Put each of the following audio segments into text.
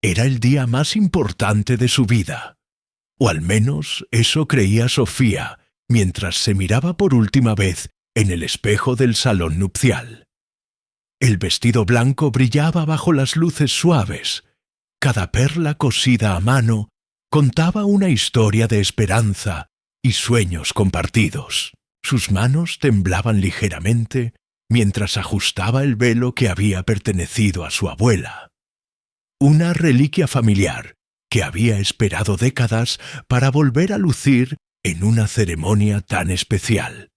Era el día más importante de su vida. O al menos eso creía Sofía, mientras se miraba por última vez en el espejo del salón nupcial. El vestido blanco brillaba bajo las luces suaves. Cada perla cosida a mano contaba una historia de esperanza y sueños compartidos. Sus manos temblaban ligeramente mientras ajustaba el velo que había pertenecido a su abuela. Una reliquia familiar que había esperado décadas para volver a lucir en una ceremonia tan especial.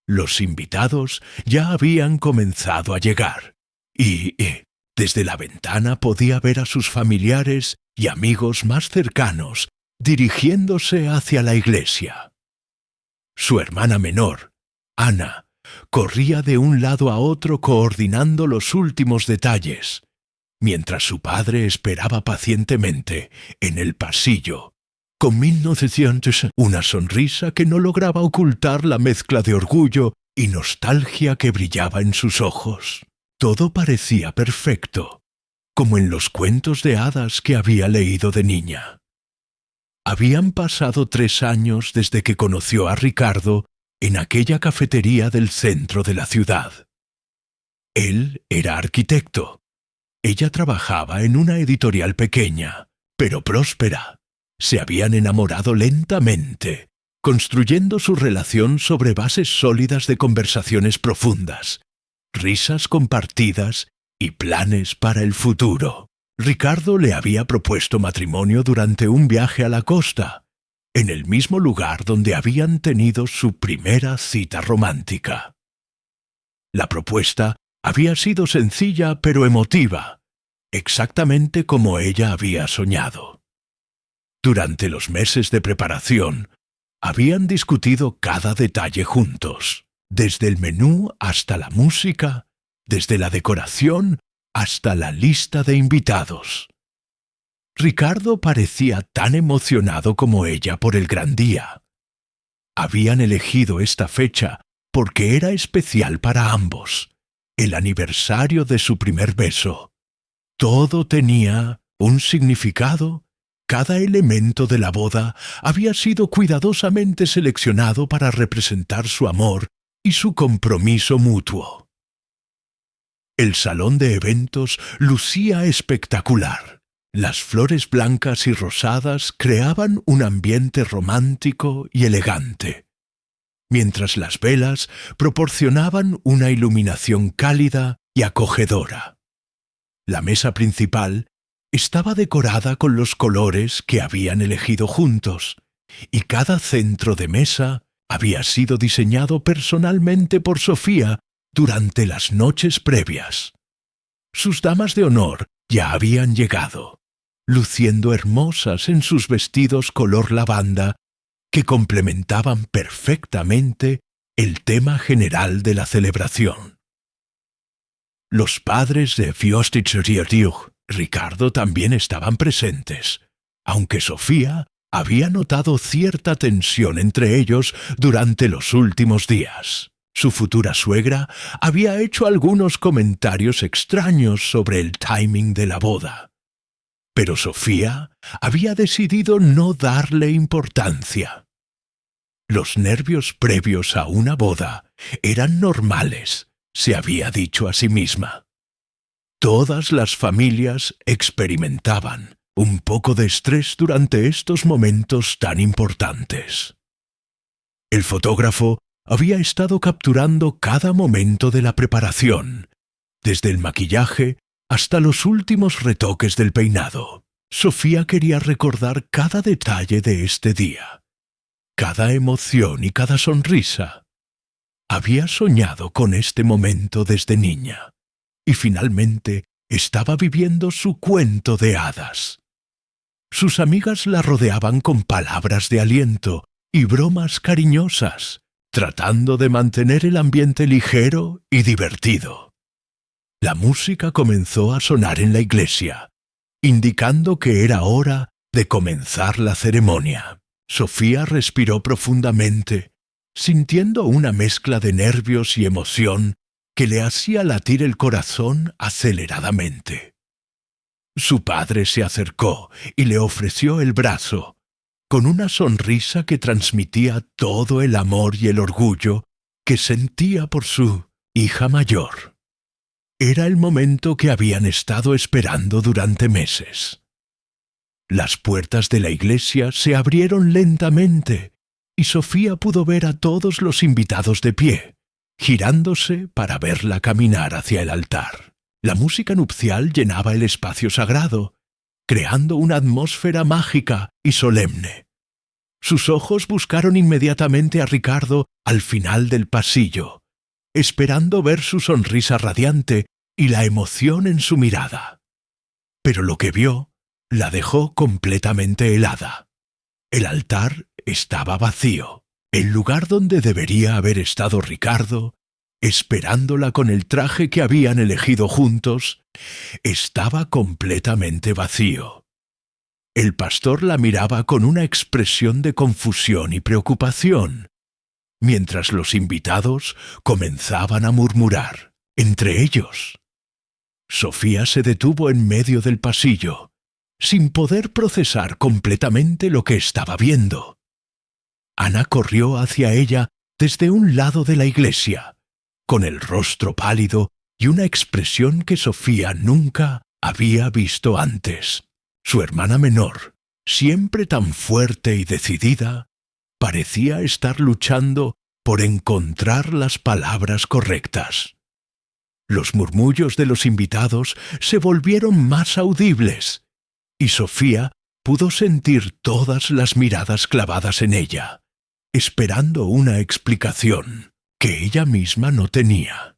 Los invitados ya habían comenzado a llegar, y desde la ventana podía ver a sus familiares y amigos más cercanos dirigiéndose hacia la iglesia. Su hermana menor, Ana, corría de un lado a otro coordinando los últimos detalles, mientras su padre esperaba pacientemente en el pasillo, con 1900, una sonrisa que no lograba ocultar la mezcla de orgullo y nostalgia que brillaba en sus ojos. Todo parecía perfecto, como en los cuentos de hadas que había leído de niña. Habían pasado 3 años desde que conoció a Ricardo en aquella cafetería del centro de la ciudad. Él era arquitecto. Ella trabajaba en una editorial pequeña, pero próspera. Se habían enamorado lentamente, construyendo su relación sobre bases sólidas de conversaciones profundas, risas compartidas y planes para el futuro. Ricardo le había propuesto matrimonio durante un viaje a la costa, en el mismo lugar donde habían tenido su primera cita romántica. La propuesta había sido sencilla pero emotiva, exactamente como ella había soñado. Durante los meses de preparación, habían discutido cada detalle juntos, desde el menú hasta la música, desde la decoración hasta la lista de invitados. Ricardo parecía tan emocionado como ella por el gran día. Habían elegido esta fecha porque era especial para ambos, el aniversario de su primer beso. Todo tenía un significado. Cada elemento de la boda había sido cuidadosamente seleccionado para representar su amor y su compromiso mutuo. El salón de eventos lucía espectacular. Las flores blancas y rosadas creaban un ambiente romántico y elegante, mientras las velas proporcionaban una iluminación cálida y acogedora. La mesa principal estaba decorada con los colores que habían elegido juntos, y cada centro de mesa había sido diseñado personalmente por Sofía durante las noches previas. Sus damas de honor ya habían llegado, luciendo hermosas en sus vestidos color lavanda que complementaban perfectamente el tema general de la celebración. Los padres de Fiostich-Rieutig, Ricardo, también estaban presentes, aunque Sofía había notado cierta tensión entre ellos durante los últimos días. Su futura suegra había hecho algunos comentarios extraños sobre el timing de la boda, pero Sofía había decidido no darle importancia. Los nervios previos a una boda eran normales, se había dicho a sí misma. Todas las familias experimentaban un poco de estrés durante estos momentos tan importantes. El fotógrafo había estado capturando cada momento de la preparación, desde el maquillaje hasta los últimos retoques del peinado. Sofía quería recordar cada detalle de este día, cada emoción y cada sonrisa. Había soñado con este momento desde niña, y finalmente estaba viviendo su cuento de hadas. Sus amigas la rodeaban con palabras de aliento y bromas cariñosas, tratando de mantener el ambiente ligero y divertido. La música comenzó a sonar en la iglesia, indicando que era hora de comenzar la ceremonia. Sofía respiró profundamente, sintiendo una mezcla de nervios y emoción que le hacía latir el corazón aceleradamente. Su padre se acercó y le ofreció el brazo, con una sonrisa que transmitía todo el amor y el orgullo que sentía por su hija mayor. Era el momento que habían estado esperando durante meses. Las puertas de la iglesia se abrieron lentamente y Sofía pudo ver a todos los invitados de pie, girándose para verla caminar hacia el altar. La música nupcial llenaba el espacio sagrado, creando una atmósfera mágica y solemne. Sus ojos buscaron inmediatamente a Ricardo al final del pasillo, esperando ver su sonrisa radiante y la emoción en su mirada. Pero lo que vio la dejó completamente helada. El altar estaba vacío. El lugar donde debería haber estado Ricardo, esperándola con el traje que habían elegido juntos, estaba completamente vacío. El pastor la miraba con una expresión de confusión y preocupación, mientras los invitados comenzaban a murmurar, entre ellos. Sofía se detuvo en medio del pasillo, sin poder procesar completamente lo que estaba viendo. Ana corrió hacia ella desde un lado de la iglesia, con el rostro pálido y una expresión que Sofía nunca había visto antes. Su hermana menor, siempre tan fuerte y decidida, parecía estar luchando por encontrar las palabras correctas. Los murmullos de los invitados se volvieron más audibles, y Sofía pudo sentir todas las miradas clavadas en ella, esperando una explicación que ella misma no tenía.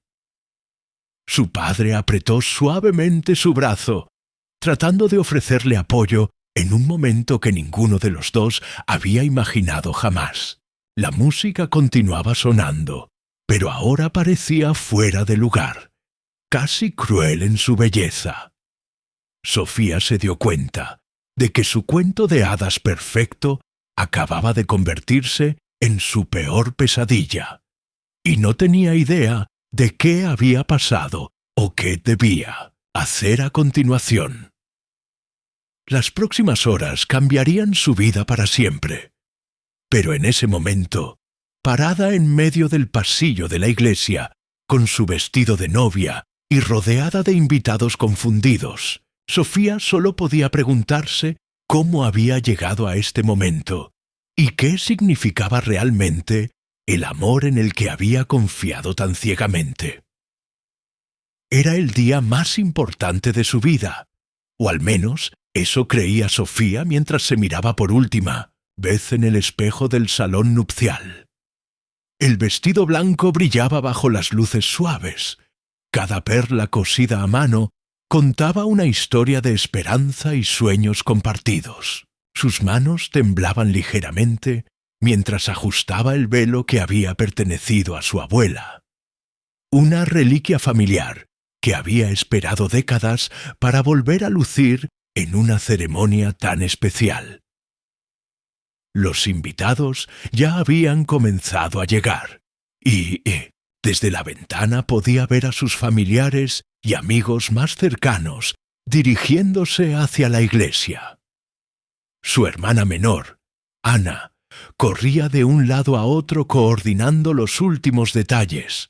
Su padre apretó suavemente su brazo, tratando de ofrecerle apoyo en un momento que ninguno de los dos había imaginado jamás. La música continuaba sonando, pero ahora parecía fuera de lugar, casi cruel en su belleza. Sofía se dio cuenta de que su cuento de hadas perfecto acababa de convertirse en su peor pesadilla, y no tenía idea de qué había pasado o qué debía hacer a continuación. Las próximas horas cambiarían su vida para siempre, pero en ese momento, parada en medio del pasillo de la iglesia, con su vestido de novia y rodeada de invitados confundidos, Sofía solo podía preguntarse cómo había llegado a este momento y qué significaba realmente el amor en el que había confiado tan ciegamente. Era el día más importante de su vida, o al menos eso creía Sofía mientras se miraba por última vez en el espejo del salón nupcial. El vestido blanco brillaba bajo las luces suaves. Cada perla cosida a mano contaba una historia de esperanza y sueños compartidos. Sus manos temblaban ligeramente mientras ajustaba el velo que había pertenecido a su abuela. Una reliquia familiar que había esperado décadas para volver a lucir en una ceremonia tan especial. Los invitados ya habían comenzado a llegar, y desde la ventana podía ver a sus familiares y amigos más cercanos dirigiéndose hacia la iglesia. Su hermana menor, Ana, corría de un lado a otro coordinando los últimos detalles,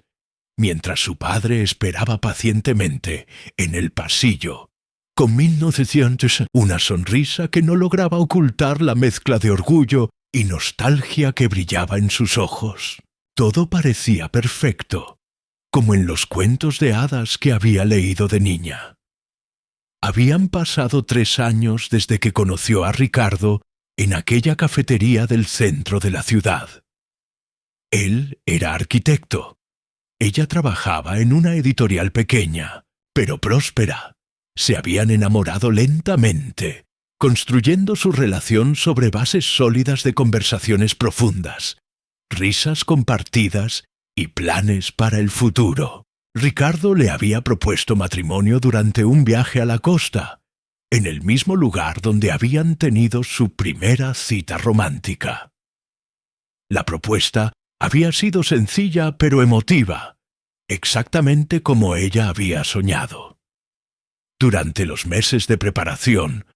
mientras su padre esperaba pacientemente en el pasillo, con 1900, una sonrisa que no lograba ocultar la mezcla de orgullo y nostalgia que brillaba en sus ojos. Todo parecía perfecto, como en los cuentos de hadas que había leído de niña. Habían pasado 3 años desde que conoció a Ricardo en aquella cafetería del centro de la ciudad. Él era arquitecto. Ella trabajaba en una editorial pequeña, pero próspera. Se habían enamorado lentamente, construyendo su relación sobre bases sólidas de conversaciones profundas, risas compartidas y planes para el futuro. Ricardo le había propuesto matrimonio durante un viaje a la costa, en el mismo lugar donde habían tenido su primera cita romántica. La propuesta había sido sencilla pero emotiva, exactamente como ella había soñado. Durante los meses de preparación,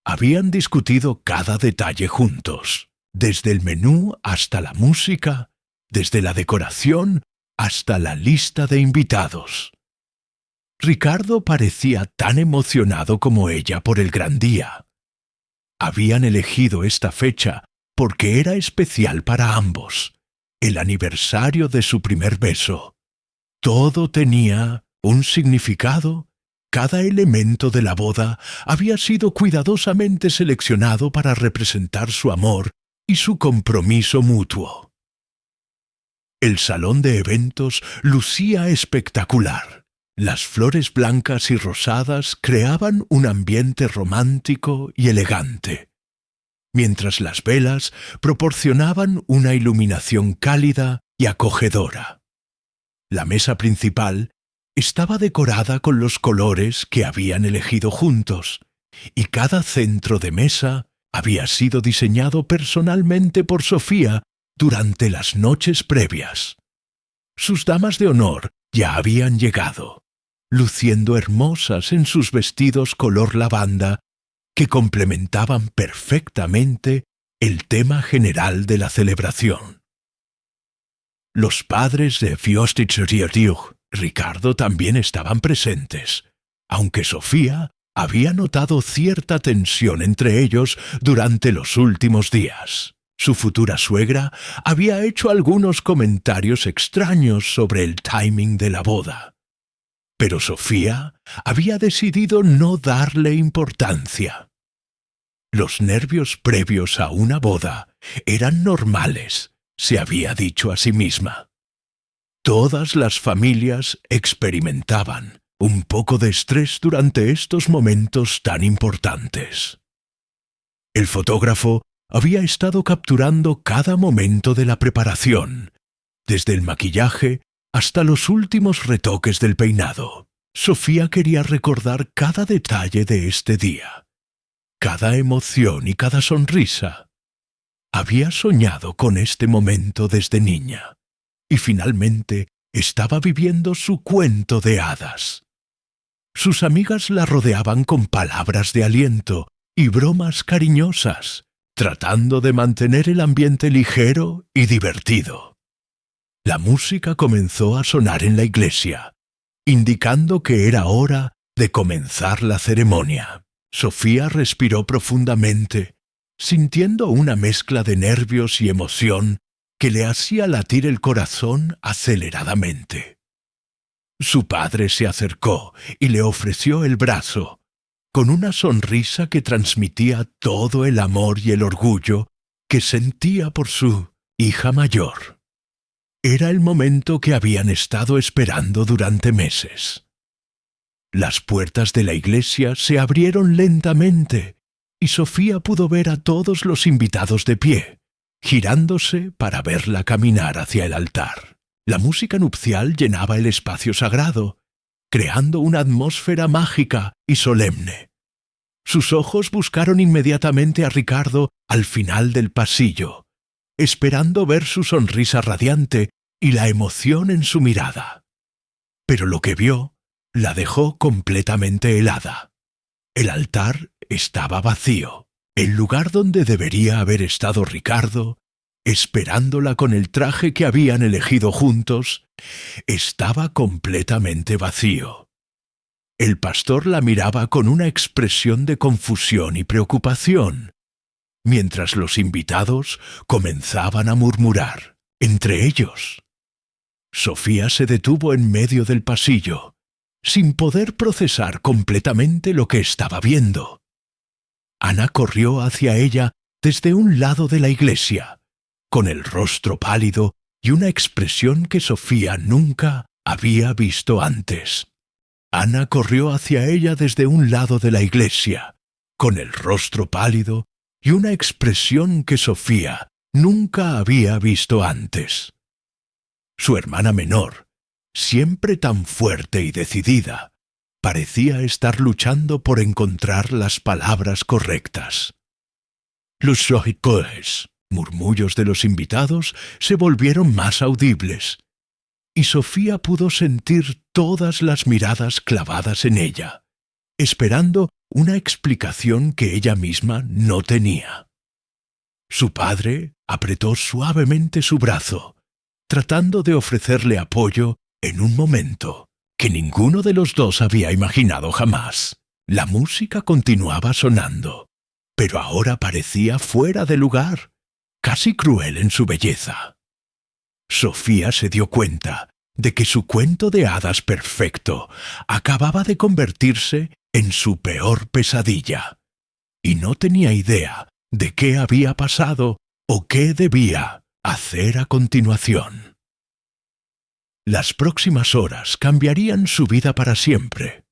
habían discutido cada detalle juntos, desde el menú hasta la música, desde la decoración hasta la lista de invitados. Ricardo parecía tan emocionado como ella por el gran día. Habían elegido esta fecha porque era especial para ambos, el aniversario de su primer beso. Todo tenía un significado. Cada elemento de la boda había sido cuidadosamente seleccionado para representar su amor y su compromiso mutuo. El salón de eventos lucía espectacular. Las flores blancas y rosadas creaban un ambiente romántico y elegante, mientras las velas proporcionaban una iluminación cálida y acogedora. La mesa principal estaba decorada con los colores que habían elegido juntos, y cada centro de mesa había sido diseñado personalmente por Sofía durante las noches previas. Sus damas de honor ya habían llegado, luciendo hermosas en sus vestidos color lavanda que complementaban perfectamente el tema general de la celebración. Los padres de Fjostetzeriaduch, Ricardo, también estaban presentes, aunque Sofía había notado cierta tensión entre ellos durante los últimos días. Su futura suegra había hecho algunos comentarios extraños sobre el timing de la boda, pero Sofía había decidido no darle importancia. Los nervios previos a una boda eran normales, se había dicho a sí misma. Todas las familias experimentaban un poco de estrés durante estos momentos tan importantes. El fotógrafo había estado capturando cada momento de la preparación, desde el maquillaje hasta los últimos retoques del peinado. Sofía quería recordar cada detalle de este día, cada emoción y cada sonrisa. Había soñado con este momento desde niña, y finalmente estaba viviendo su cuento de hadas. Sus amigas la rodeaban con palabras de aliento y bromas cariñosas, tratando de mantener el ambiente ligero y divertido. La música comenzó a sonar en la iglesia, indicando que era hora de comenzar la ceremonia. Sofía respiró profundamente, sintiendo una mezcla de nervios y emoción que le hacía latir el corazón aceleradamente. Su padre se acercó y le ofreció el brazo, con una sonrisa que transmitía todo el amor y el orgullo que sentía por su hija mayor. Era el momento que habían estado esperando durante meses. Las puertas de la iglesia se abrieron lentamente y Sofía pudo ver a todos los invitados de pie, girándose para verla caminar hacia el altar. La música nupcial llenaba el espacio sagrado, creando una atmósfera mágica y solemne. Sus ojos buscaron inmediatamente a Ricardo al final del pasillo, esperando ver su sonrisa radiante y la emoción en su mirada. Pero lo que vio la dejó completamente helada. El altar estaba vacío. El lugar donde debería haber estado Ricardo, esperándola con el traje que habían elegido juntos, estaba completamente vacío. El pastor la miraba con una expresión de confusión y preocupación, mientras los invitados comenzaban a murmurar entre ellos. Sofía se detuvo en medio del pasillo, sin poder procesar completamente lo que estaba viendo. Ana corrió hacia ella desde un lado de la iglesia, con el rostro pálido y una expresión que Sofía nunca había visto antes. Ana corrió hacia ella desde un lado de la iglesia, con el rostro pálido y una expresión que Sofía nunca había visto antes. Su hermana menor, siempre tan fuerte y decidida, parecía estar luchando por encontrar las palabras correctas. Los sohicoes, murmullos de los invitados, se volvieron más audibles, y Sofía pudo sentir todas las miradas clavadas en ella, esperando una explicación que ella misma no tenía. Su padre apretó suavemente su brazo, tratando de ofrecerle apoyo en un momento que ninguno de los dos había imaginado jamás. La música continuaba sonando, pero ahora parecía fuera de lugar, casi cruel en su belleza. Sofía se dio cuenta de que su cuento de hadas perfecto acababa de convertirse en su peor pesadilla, y no tenía idea de qué había pasado o qué debía hacer a continuación. Las próximas horas cambiarían su vida para siempre,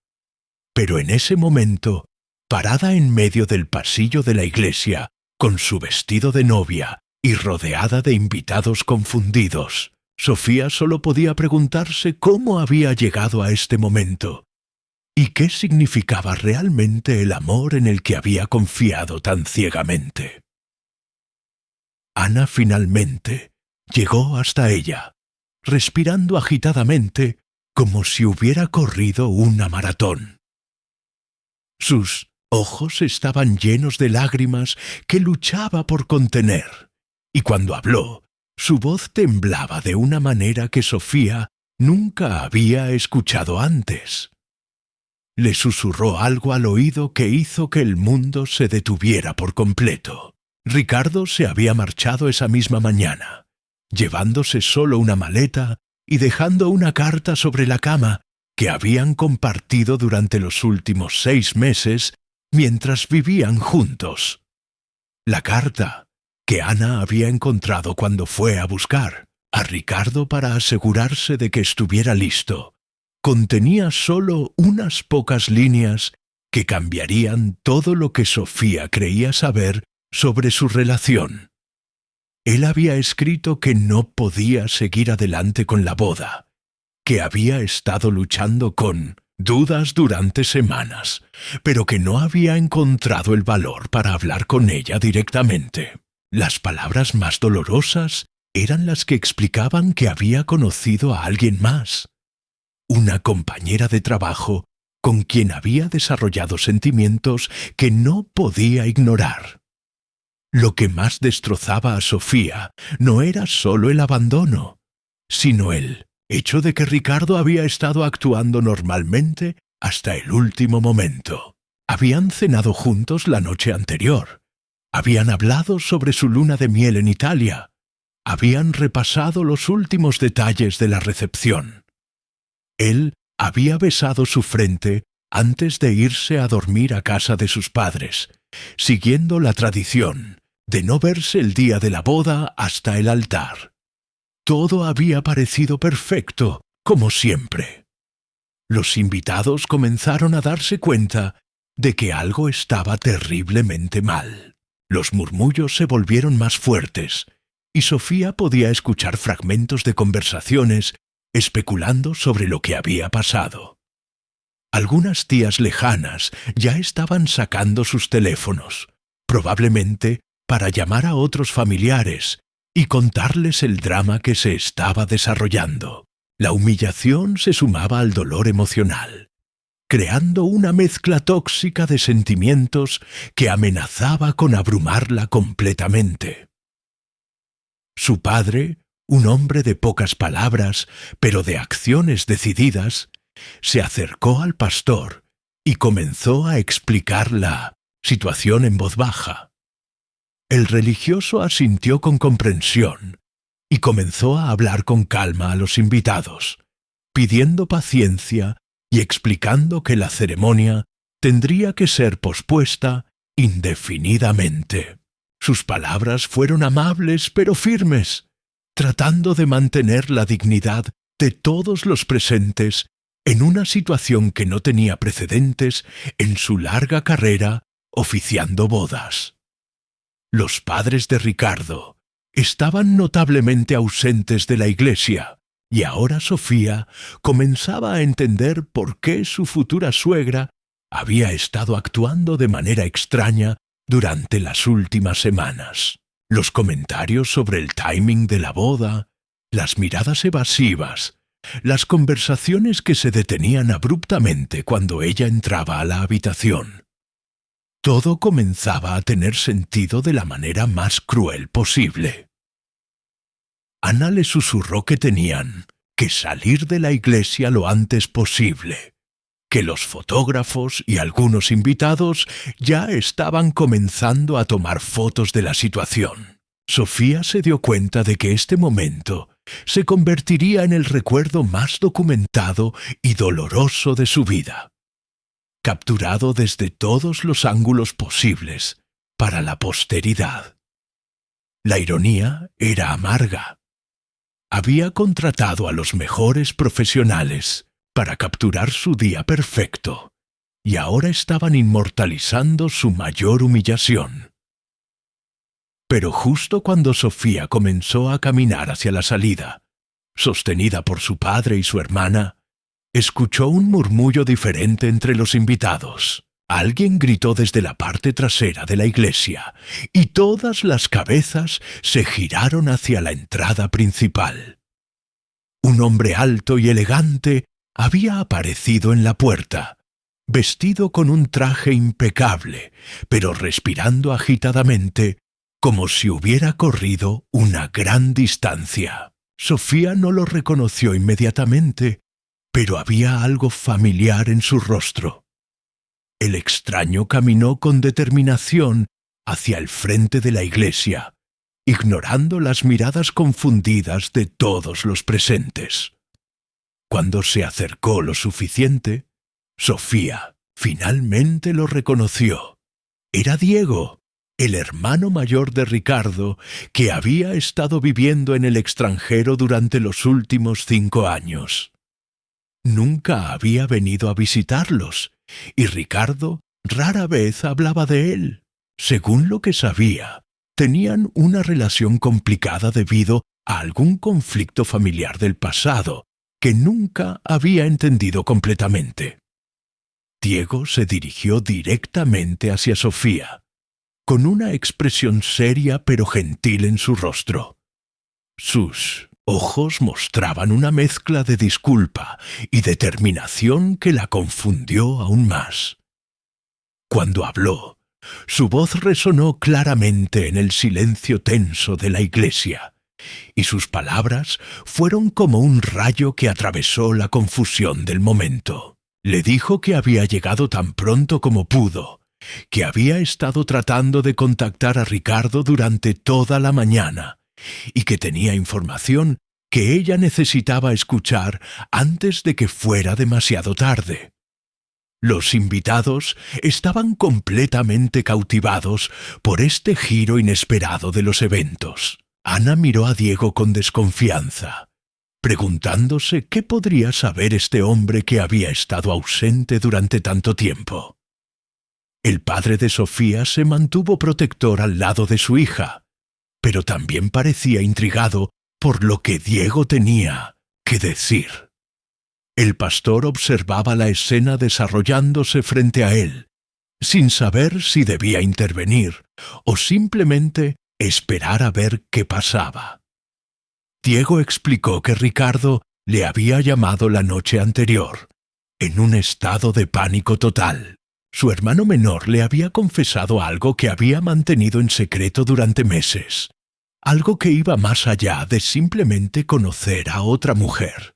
pero en ese momento, parada en medio del pasillo de la iglesia, con su vestido de novia y rodeada de invitados confundidos, Sofía solo podía preguntarse cómo había llegado a este momento y qué significaba realmente el amor en el que había confiado tan ciegamente. Ana finalmente llegó hasta ella, respirando agitadamente como si hubiera corrido una maratón. Sus ojos estaban llenos de lágrimas que luchaba por contener, y cuando habló, su voz temblaba de una manera que Sofía nunca había escuchado antes. Le susurró algo al oído que hizo que el mundo se detuviera por completo. Ricardo se había marchado esa misma mañana, llevándose solo una maleta y dejando una carta sobre la cama que habían compartido durante los últimos 6 meses mientras vivían juntos. La carta que Ana había encontrado cuando fue a buscar a Ricardo para asegurarse de que estuviera listo, contenía solo unas pocas líneas que cambiarían todo lo que Sofía creía saber sobre su relación. Él había escrito que no podía seguir adelante con la boda, que había estado luchando con dudas durante semanas, pero que no había encontrado el valor para hablar con ella directamente. Las palabras más dolorosas eran las que explicaban que había conocido a alguien más, una compañera de trabajo con quien había desarrollado sentimientos que no podía ignorar. Lo que más destrozaba a Sofía no era solo el abandono, sino el hecho de que Ricardo había estado actuando normalmente hasta el último momento. Habían cenado juntos la noche anterior, habían hablado sobre su luna de miel en Italia, habían repasado los últimos detalles de la recepción. Él había besado su frente antes de irse a dormir a casa de sus padres, siguiendo la tradición de no verse el día de la boda hasta el altar. Todo había parecido perfecto, como siempre. Los invitados comenzaron a darse cuenta de que algo estaba terriblemente mal. Los murmullos se volvieron más fuertes, y Sofía podía escuchar fragmentos de conversaciones especulando sobre lo que había pasado. Algunas tías lejanas ya estaban sacando sus teléfonos, probablemente para llamar a otros familiares y contarles el drama que se estaba desarrollando. La humillación se sumaba al dolor emocional, creando una mezcla tóxica de sentimientos que amenazaba con abrumarla completamente. Su padre, un hombre de pocas palabras, pero de acciones decididas, se acercó al pastor y comenzó a explicar la situación en voz baja. El religioso asintió con comprensión y comenzó a hablar con calma a los invitados, pidiendo paciencia y explicando que la ceremonia tendría que ser pospuesta indefinidamente. Sus palabras fueron amables pero firmes, tratando de mantener la dignidad de todos los presentes en una situación que no tenía precedentes en su larga carrera oficiando bodas. Los padres de Ricardo estaban notablemente ausentes de la iglesia, y ahora Sofía comenzaba a entender por qué su futura suegra había estado actuando de manera extraña durante las últimas semanas. Los comentarios sobre el timing de la boda, las miradas evasivas, las conversaciones que se detenían abruptamente cuando ella entraba a la habitación. Todo comenzaba a tener sentido de la manera más cruel posible. Ana le susurró que tenían que salir de la iglesia lo antes posible, que los fotógrafos y algunos invitados ya estaban comenzando a tomar fotos de la situación. Sofía se dio cuenta de que este momento se convertiría en el recuerdo más documentado y doloroso de su vida, capturado desde todos los ángulos posibles para la posteridad. La ironía era amarga. Había contratado a los mejores profesionales para capturar su día perfecto, y ahora estaban inmortalizando su mayor humillación. Pero justo cuando Sofía comenzó a caminar hacia la salida, sostenida por su padre y su hermana, escuchó un murmullo diferente entre los invitados. Alguien gritó desde la parte trasera de la iglesia, y todas las cabezas se giraron hacia la entrada principal. Un hombre alto y elegante había aparecido en la puerta, vestido con un traje impecable, pero respirando agitadamente, como si hubiera corrido una gran distancia. Sofía no lo reconoció inmediatamente, pero había algo familiar en su rostro. El extraño caminó con determinación hacia el frente de la iglesia, ignorando las miradas confundidas de todos los presentes. Cuando se acercó lo suficiente, Sofía finalmente lo reconoció. Era Diego, el hermano mayor de Ricardo, que había estado viviendo en el extranjero durante los últimos 5 años. Nunca había venido a visitarlos, y Ricardo rara vez hablaba de él. Según lo que sabía, tenían una relación complicada debido a algún conflicto familiar del pasado que nunca había entendido completamente. Diego se dirigió directamente hacia Sofía, con una expresión seria pero gentil en su rostro. Sus ojos mostraban una mezcla de disculpa y determinación que la confundió aún más. Cuando habló, su voz resonó claramente en el silencio tenso de la iglesia, y sus palabras fueron como un rayo que atravesó la confusión del momento. Le dijo que había llegado tan pronto como pudo, que había estado tratando de contactar a Ricardo durante toda la mañana, y que tenía información que ella necesitaba escuchar antes de que fuera demasiado tarde. Los invitados estaban completamente cautivados por este giro inesperado de los eventos. Ana miró a Diego con desconfianza, preguntándose qué podría saber este hombre que había estado ausente durante tanto tiempo. El padre de Sofía se mantuvo protector al lado de su hija, pero también parecía intrigado por lo que Diego tenía que decir. El pastor observaba la escena desarrollándose frente a él, sin saber si debía intervenir o simplemente esperar a ver qué pasaba. Diego explicó que Ricardo le había llamado la noche anterior, en un estado de pánico total. Su hermano menor le había confesado algo que había mantenido en secreto durante meses, algo que iba más allá de simplemente conocer a otra mujer.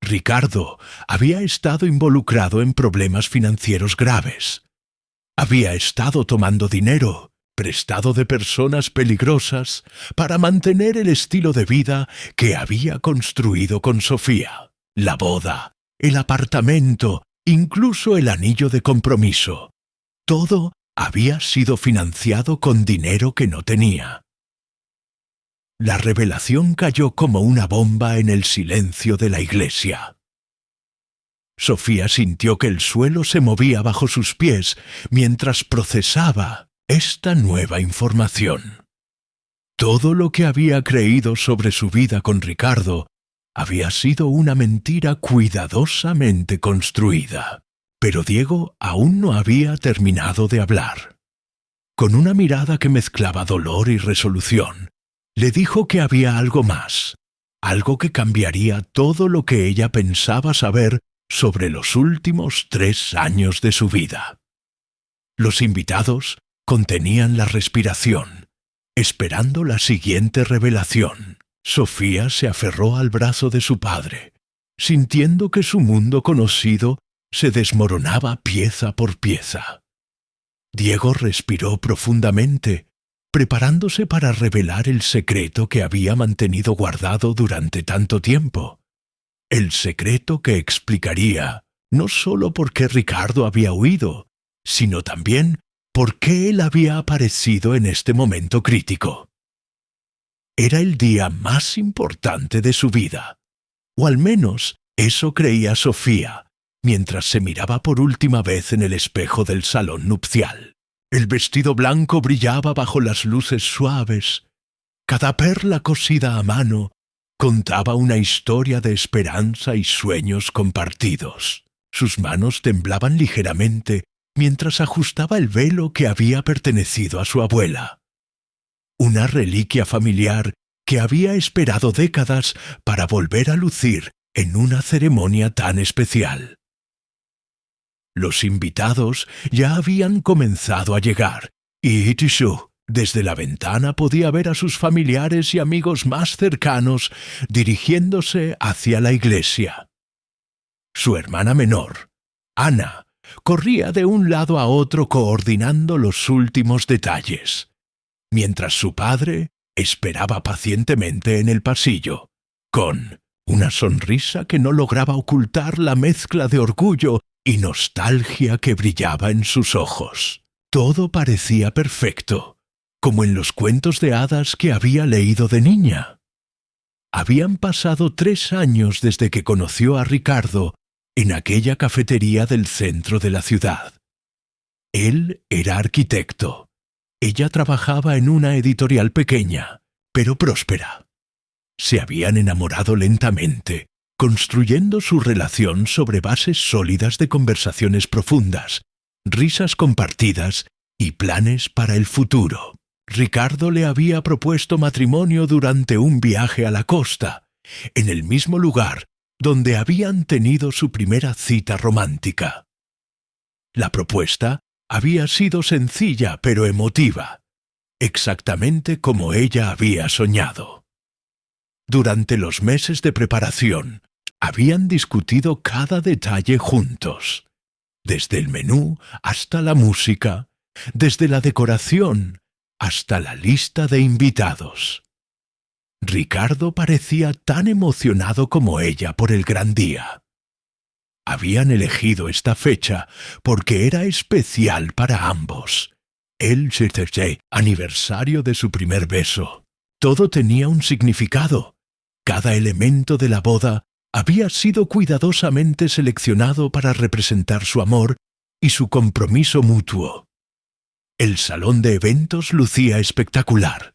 Ricardo había estado involucrado en problemas financieros graves. Había estado tomando dinero prestado de personas peligrosas para mantener el estilo de vida que había construido con Sofía. La boda, el apartamento, incluso el anillo de compromiso. Todo había sido financiado con dinero que no tenía. La revelación cayó como una bomba en el silencio de la iglesia. Sofía sintió que el suelo se movía bajo sus pies mientras procesaba esta nueva información. Todo lo que había creído sobre su vida con Ricardo había sido una mentira cuidadosamente construida. Pero Diego aún no había terminado de hablar. Con una mirada que mezclaba dolor y resolución, le dijo que había algo más, algo que cambiaría todo lo que ella pensaba saber sobre los últimos 3 años de su vida. Los invitados contenían la respiración, esperando la siguiente revelación. Sofía se aferró al brazo de su padre, sintiendo que su mundo conocido se desmoronaba pieza por pieza. Diego respiró profundamente, preparándose para revelar el secreto que había mantenido guardado durante tanto tiempo. El secreto que explicaría no solo por qué Ricardo había huido, sino también por qué él había aparecido en este momento crítico. Era el día más importante de su vida, o al menos eso creía Sofía, mientras se miraba por última vez en el espejo del salón nupcial. El vestido blanco brillaba bajo las luces suaves. Cada perla cosida a mano contaba una historia de esperanza y sueños compartidos. Sus manos temblaban ligeramente mientras ajustaba el velo que había pertenecido a su abuela. Una reliquia familiar que había esperado décadas para volver a lucir en una ceremonia tan especial. Los invitados ya habían comenzado a llegar, y Itishu, desde la ventana, podía ver a sus familiares y amigos más cercanos dirigiéndose hacia la iglesia. Su hermana menor, Ana, corría de un lado a otro coordinando los últimos detalles, mientras su padre esperaba pacientemente en el pasillo, con una sonrisa que no lograba ocultar la mezcla de orgullo y nostalgia que brillaba en sus ojos. Todo parecía perfecto, como en los cuentos de hadas que había leído de niña. Habían pasado 3 años desde que conoció a Ricardo en aquella cafetería del centro de la ciudad. Él era arquitecto. Ella trabajaba en una editorial pequeña, pero próspera. Se habían enamorado lentamente, construyendo su relación sobre bases sólidas de conversaciones profundas, risas compartidas y planes para el futuro. Ricardo le había propuesto matrimonio durante un viaje a la costa, en el mismo lugar donde habían tenido su primera cita romántica. La propuesta había sido sencilla pero emotiva, exactamente como ella había soñado. Durante los meses de preparación, habían discutido cada detalle juntos, desde el menú hasta la música, desde la decoración hasta la lista de invitados. Ricardo parecía tan emocionado como ella por el gran día. Habían elegido esta fecha porque era especial para ambos. El aniversario de su primer beso. Todo tenía un significado. Cada elemento de la boda había sido cuidadosamente seleccionado para representar su amor y su compromiso mutuo. El salón de eventos lucía espectacular.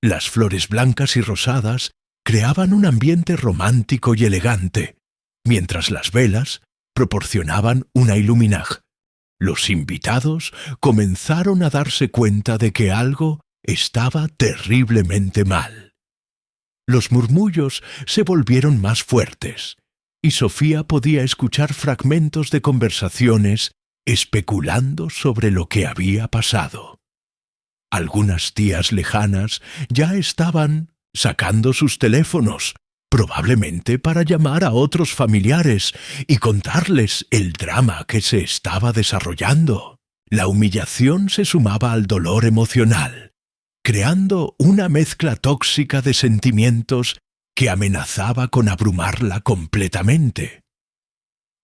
Las flores blancas y rosadas creaban un ambiente romántico y elegante, mientras las velas proporcionaban una iluminaje. Los invitados comenzaron a darse cuenta de que algo estaba terriblemente mal. Los murmullos se volvieron más fuertes, y Sofía podía escuchar fragmentos de conversaciones especulando sobre lo que había pasado. Algunas tías lejanas ya estaban sacando sus teléfonos, probablemente para llamar a otros familiares y contarles el drama que se estaba desarrollando. La humillación se sumaba al dolor emocional, creando una mezcla tóxica de sentimientos que amenazaba con abrumarla completamente.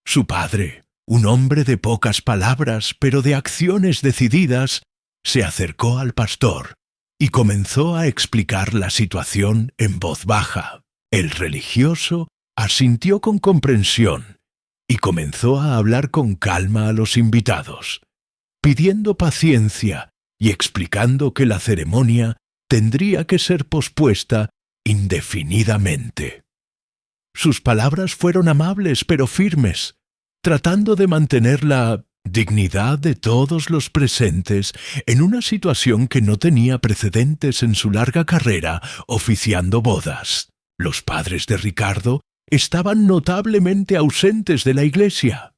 Su padre, un hombre de pocas palabras pero de acciones decididas, se acercó al pastor y comenzó a explicar la situación en voz baja. El religioso asintió con comprensión y comenzó a hablar con calma a los invitados, pidiendo paciencia y explicando que la ceremonia tendría que ser pospuesta indefinidamente. Sus palabras fueron amables pero firmes, tratando de mantener la dignidad de todos los presentes en una situación que no tenía precedentes en su larga carrera oficiando bodas. Los padres de Ricardo estaban notablemente ausentes de la iglesia.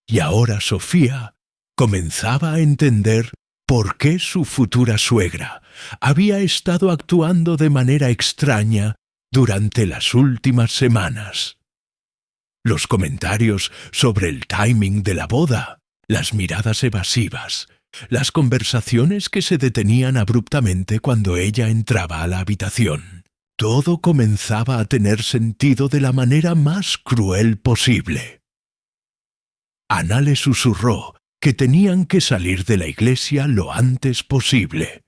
Y ahora Sofía comenzaba a entender por qué su futura suegra había estado actuando de manera extraña durante las últimas semanas. Los comentarios sobre el timing de la boda, las miradas evasivas, las conversaciones que se detenían abruptamente cuando ella entraba a la habitación. Todo comenzaba a tener sentido de la manera más cruel posible. Ana le susurró que tenían que salir de la iglesia lo antes posible,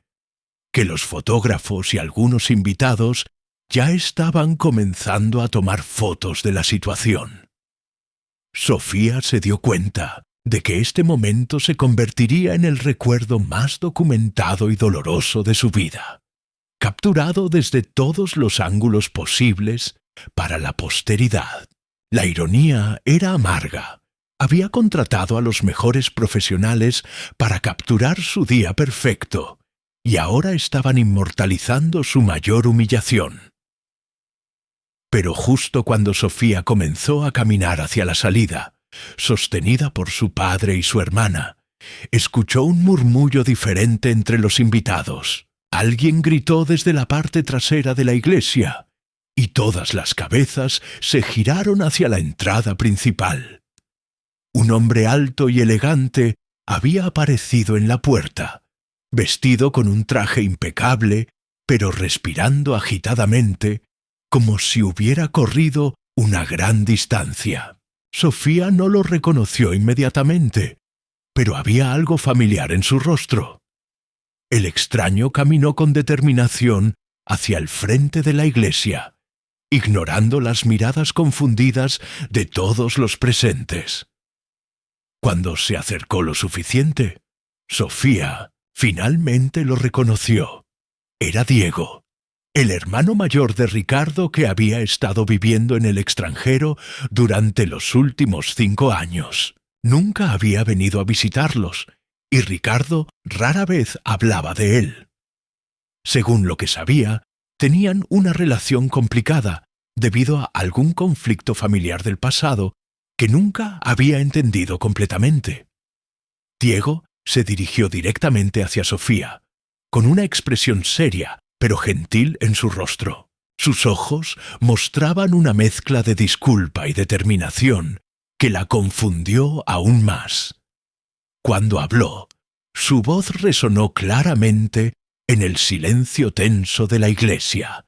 que los fotógrafos y algunos invitados ya estaban comenzando a tomar fotos de la situación. Sofía se dio cuenta de que este momento se convertiría en el recuerdo más documentado y doloroso de su vida, capturado desde todos los ángulos posibles para la posteridad. La ironía era amarga. Había contratado a los mejores profesionales para capturar su día perfecto, y ahora estaban inmortalizando su mayor humillación. Pero justo cuando Sofía comenzó a caminar hacia la salida, sostenida por su padre y su hermana, escuchó un murmullo diferente entre los invitados. Alguien gritó desde la parte trasera de la iglesia, y todas las cabezas se giraron hacia la entrada principal. Un hombre alto y elegante había aparecido en la puerta, vestido con un traje impecable, pero respirando agitadamente, como si hubiera corrido una gran distancia. Sofía no lo reconoció inmediatamente, pero había algo familiar en su rostro. El extraño caminó con determinación hacia el frente de la iglesia, ignorando las miradas confundidas de todos los presentes. Cuando se acercó lo suficiente, Sofía finalmente lo reconoció. Era Diego, el hermano mayor de Ricardo que había estado viviendo en el extranjero durante los últimos 5 años. Nunca había venido a visitarlos, y Ricardo rara vez hablaba de él. Según lo que sabía, tenían una relación complicada debido a algún conflicto familiar del pasado que nunca había entendido completamente. Diego se dirigió directamente hacia Sofía, con una expresión seria pero gentil en su rostro. Sus ojos mostraban una mezcla de disculpa y determinación que la confundió aún más. Cuando habló, su voz resonó claramente en el silencio tenso de la iglesia,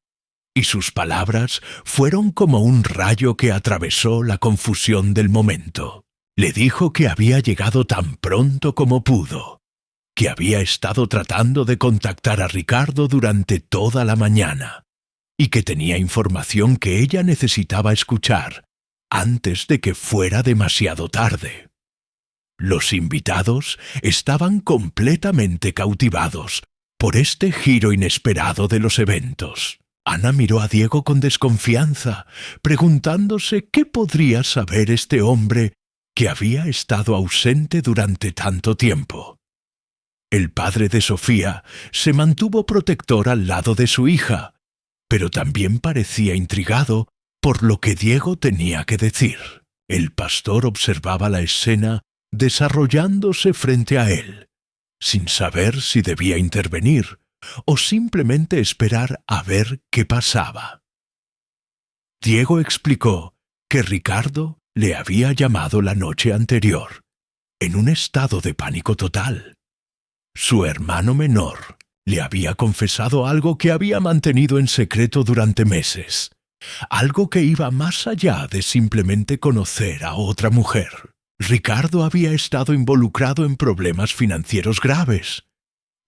y sus palabras fueron como un rayo que atravesó la confusión del momento. Le dijo que había llegado tan pronto como pudo, que había estado tratando de contactar a Ricardo durante toda la mañana, y que tenía información que ella necesitaba escuchar antes de que fuera demasiado tarde. Los invitados estaban completamente cautivados por este giro inesperado de los eventos. Ana miró a Diego con desconfianza, preguntándose qué podría saber este hombre que había estado ausente durante tanto tiempo. El padre de Sofía se mantuvo protector al lado de su hija, pero también parecía intrigado por lo que Diego tenía que decir. El pastor observaba la escena desarrollándose frente a él, sin saber si debía intervenir o simplemente esperar a ver qué pasaba. Diego explicó que Ricardo le había llamado la noche anterior, en un estado de pánico total. Su hermano menor le había confesado algo que había mantenido en secreto durante meses, algo que iba más allá de simplemente conocer a otra mujer. Ricardo había estado involucrado en problemas financieros graves.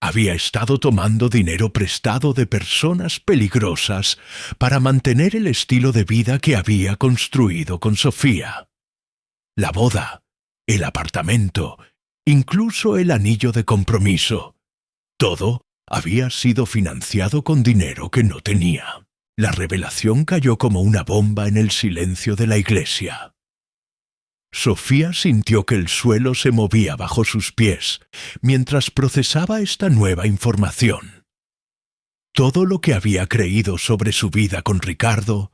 Había estado tomando dinero prestado de personas peligrosas para mantener el estilo de vida que había construido con Sofía. La boda, el apartamento, incluso el anillo de compromiso. Todo había sido financiado con dinero que no tenía. La revelación cayó como una bomba en el silencio de la iglesia. Sofía sintió que el suelo se movía bajo sus pies mientras procesaba esta nueva información. Todo lo que había creído sobre su vida con Ricardo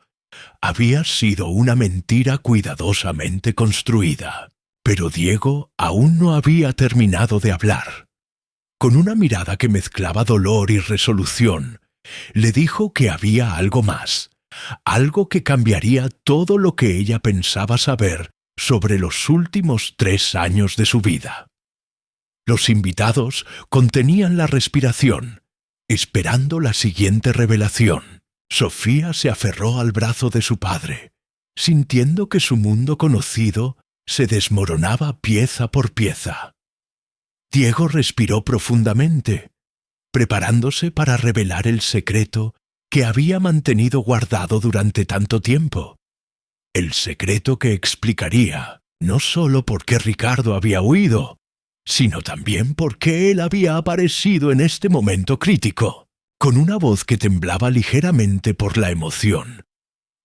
Había sido una mentira cuidadosamente construida. Pero Diego aún no había terminado de hablar. Con una mirada que mezclaba dolor y resolución, le dijo que había algo más, algo que cambiaría todo lo que ella pensaba saber sobre los últimos 3 años de su vida. Los invitados contenían la respiración, esperando la siguiente revelación. Sofía se aferró al brazo de su padre, sintiendo que su mundo conocido se desmoronaba pieza por pieza. Diego respiró profundamente, preparándose para revelar el secreto que había mantenido guardado durante tanto tiempo. El secreto que explicaría no solo por qué Ricardo había huido, sino también por qué él había aparecido en este momento crítico. Con una voz que temblaba ligeramente por la emoción,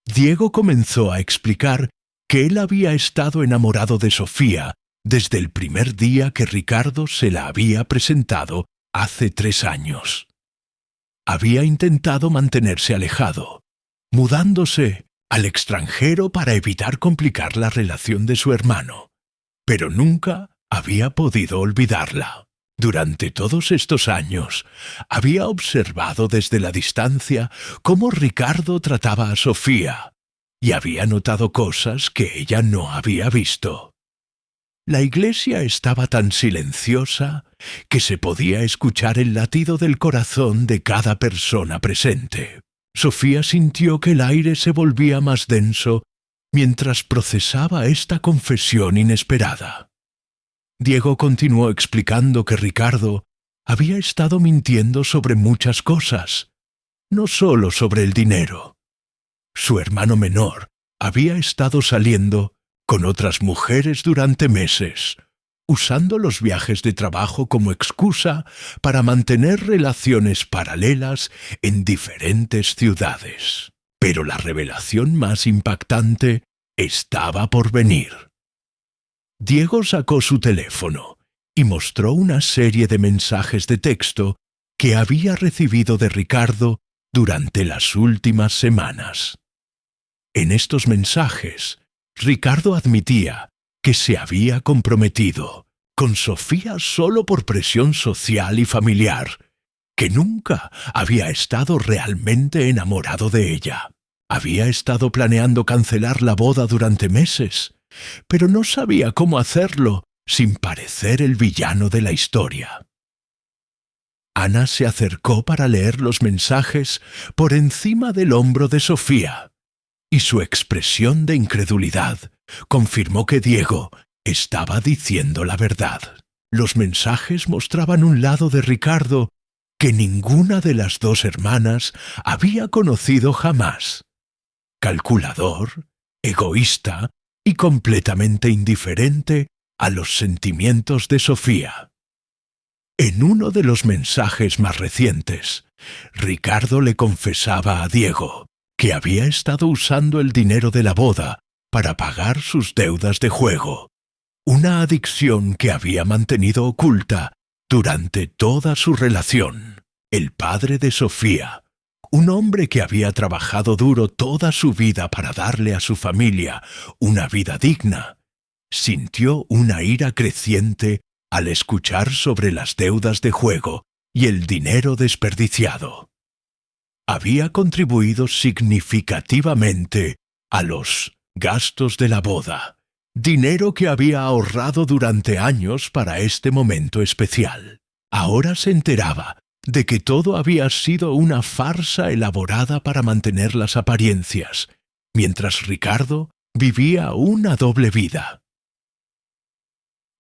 Diego comenzó a explicar que él había estado enamorado de Sofía desde el primer día que Ricardo se la había presentado hace 3 años. Había intentado mantenerse alejado, mudándose al extranjero para evitar complicar la relación de su hermano, pero nunca había podido olvidarla. Durante todos estos años, había observado desde la distancia cómo Ricardo trataba a Sofía, y había notado cosas que ella no había visto. La iglesia estaba tan silenciosa que se podía escuchar el latido del corazón de cada persona presente. Sofía sintió que el aire se volvía más denso mientras procesaba esta confesión inesperada. Diego continuó explicando que Ricardo había estado mintiendo sobre muchas cosas, no solo sobre el dinero. Su hermano menor había estado saliendo con otras mujeres durante meses, usando los viajes de trabajo como excusa para mantener relaciones paralelas en diferentes ciudades. Pero la revelación más impactante estaba por venir. Diego sacó su teléfono y mostró una serie de mensajes de texto que había recibido de Ricardo durante las últimas semanas. En estos mensajes, Ricardo admitía que se había comprometido con Sofía solo por presión social y familiar, que nunca había estado realmente enamorado de ella. Había estado planeando cancelar la boda durante meses, pero no sabía cómo hacerlo sin parecer el villano de la historia. Ana se acercó para leer los mensajes por encima del hombro de Sofía, y su expresión de incredulidad confirmó que Diego estaba diciendo la verdad. Los mensajes mostraban un lado de Ricardo que ninguna de las 2 hermanas había conocido jamás. Calculador, egoísta y completamente indiferente a los sentimientos de Sofía. En uno de los mensajes más recientes, Ricardo le confesaba a Diego que había estado usando el dinero de la boda para pagar sus deudas de juego, una adicción que había mantenido oculta durante toda su relación. El padre de Sofía, un hombre que había trabajado duro toda su vida para darle a su familia una vida digna, sintió una ira creciente al escuchar sobre las deudas de juego y el dinero desperdiciado. Había contribuido significativamente a los gastos de la boda, dinero que había ahorrado durante años para este momento especial. Ahora se enteraba de que todo había sido una farsa elaborada para mantener las apariencias, mientras Ricardo vivía una doble vida.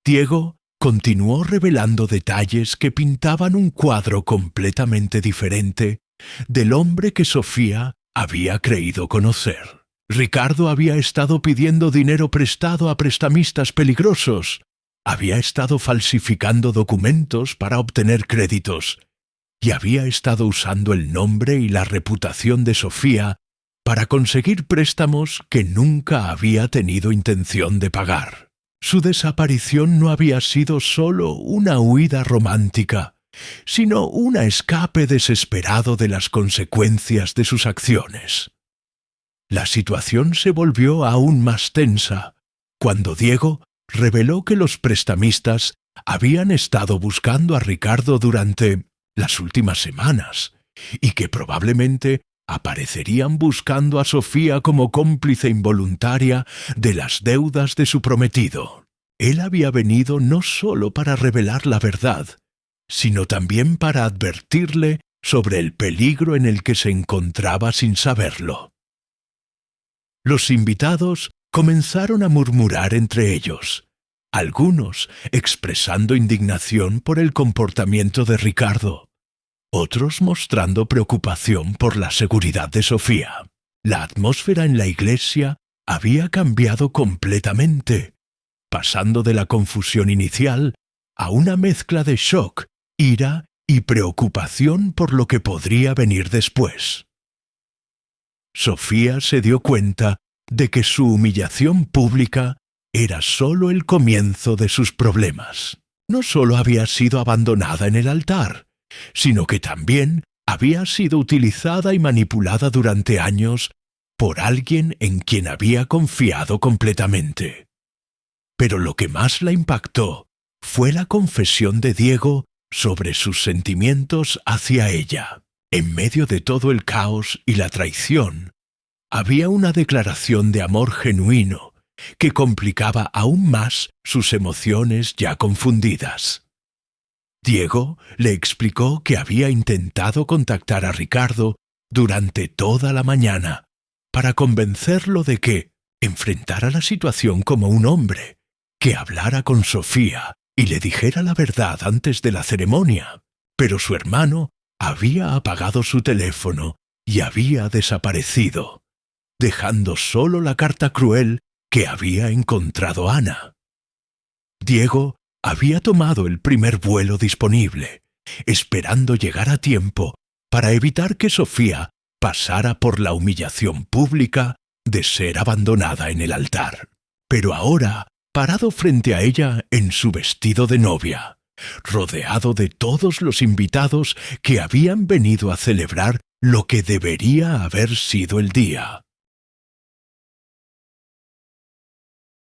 Diego continuó revelando detalles que pintaban un cuadro completamente diferente del hombre que Sofía había creído conocer. Ricardo había estado pidiendo dinero prestado a prestamistas peligrosos, había estado falsificando documentos para obtener créditos, y había estado usando el nombre y la reputación de Sofía para conseguir préstamos que nunca había tenido intención de pagar. Su desaparición no había sido solo una huida romántica, sino un escape desesperado de las consecuencias de sus acciones. La situación se volvió aún más tensa cuando Diego reveló que los prestamistas habían estado buscando a Ricardo durante las últimas semanas y que probablemente aparecerían buscando a Sofía como cómplice involuntaria de las deudas de su prometido. Él había venido no solo para revelar la verdad, sino también para advertirle sobre el peligro en el que se encontraba sin saberlo. Los invitados comenzaron a murmurar entre ellos, algunos expresando indignación por el comportamiento de Ricardo, otros mostrando preocupación por la seguridad de Sofía. La atmósfera en la iglesia había cambiado completamente, pasando de la confusión inicial a una mezcla de shock, ira y preocupación por lo que podría venir después. Sofía se dio cuenta de que su humillación pública era solo el comienzo de sus problemas. No solo había sido abandonada en el altar, sino que también había sido utilizada y manipulada durante años por alguien en quien había confiado completamente. Pero lo que más la impactó fue la confesión de Diego sobre sus sentimientos hacia ella. En medio de todo el caos y la traición, había una declaración de amor genuino que complicaba aún más sus emociones ya confundidas. Diego le explicó que había intentado contactar a Ricardo durante toda la mañana para convencerlo de que enfrentara la situación como un hombre, que hablara con Sofía y le dijera la verdad antes de la ceremonia, pero su hermano había apagado su teléfono y había desaparecido, dejando solo la carta cruel que había encontrado Ana. Diego había tomado el primer vuelo disponible, esperando llegar a tiempo para evitar que Sofía pasara por la humillación pública de ser abandonada en el altar. Pero ahora, parado frente a ella en su vestido de novia, rodeado de todos los invitados que habían venido a celebrar lo que debería haber sido el día,